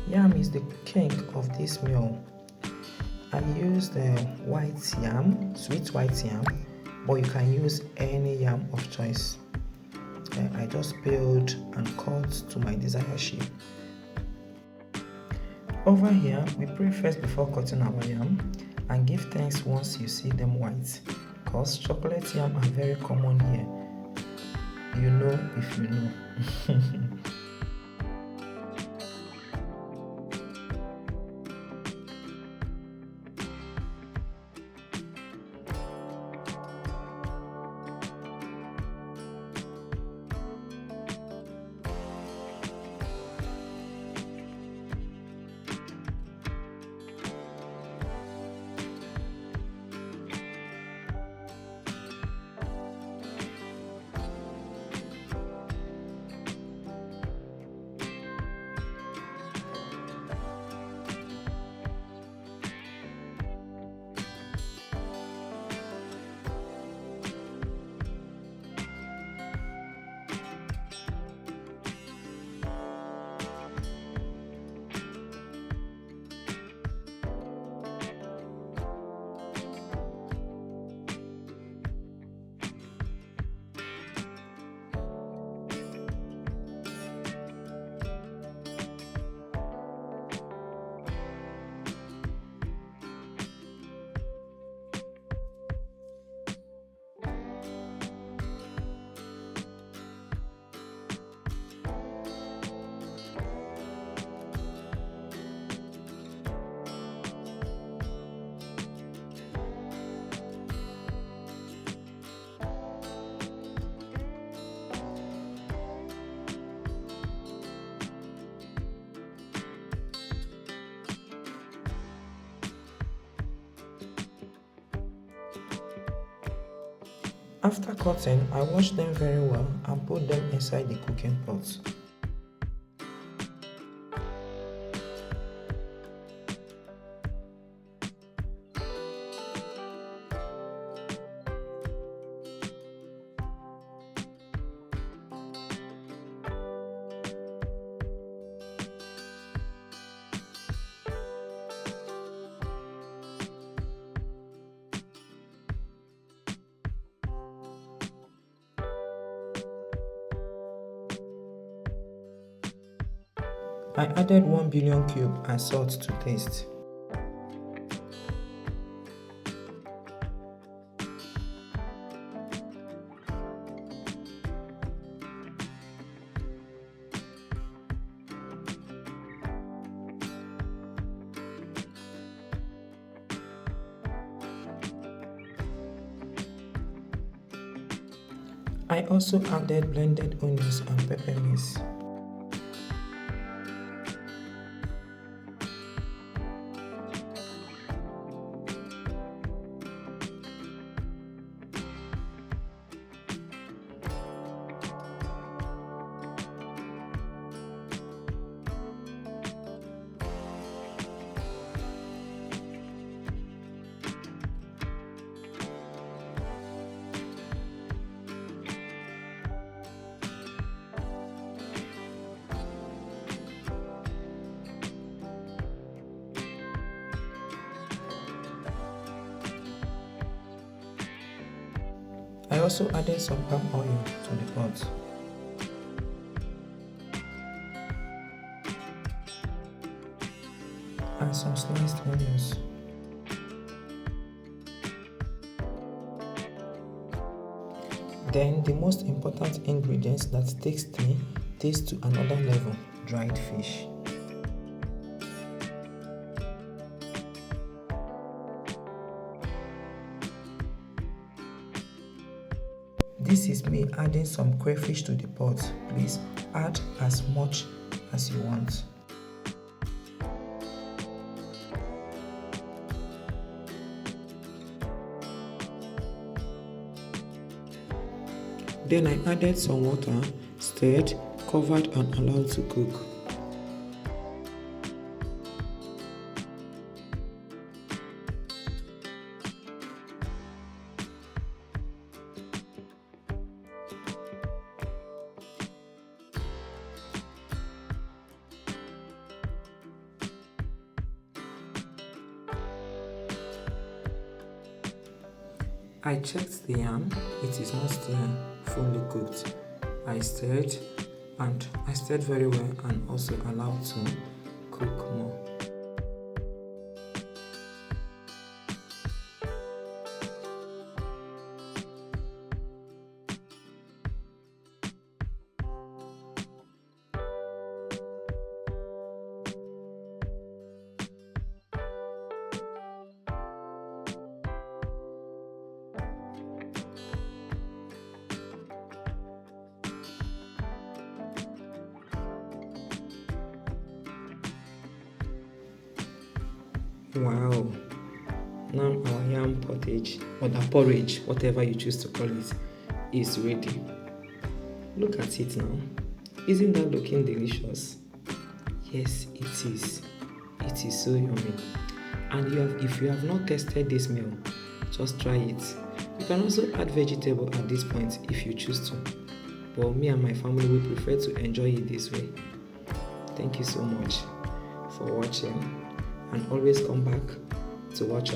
Yam is the king of this meal. I used white yam, sweet white yam, but you can use any yam of choice. I just peeled and cut to my desired shape. Over here, we pray first before cutting our yam and give thanks once you see them white, cause chocolate yam are very common here. You know if you know. After cutting, I wash them very well and put them inside the cooking pot. I added 1 billion cube and salt to taste. I also added blended onions and pepper mix. I also added some palm oil to the pot. And some sliced onions. Then the most important ingredient that takes the taste to another level, dried fish. This is me adding some crayfish to the pot. Please add as much as you want. Then I added some water, stirred, covered and allowed to cook. I checked the yam, it is not still fully cooked. I stirred very well and also allowed to cook more. Wow, now our yam pottage or the porridge, whatever you choose to call it, is ready. Look at it now. Isn't that looking delicious? Yes, it is. It is so yummy. And if you have not tasted this meal, just try it. You can also add vegetable at this point if you choose to. But me and my family, we prefer to enjoy it this way. Thank you so much for watching, and always come back to watch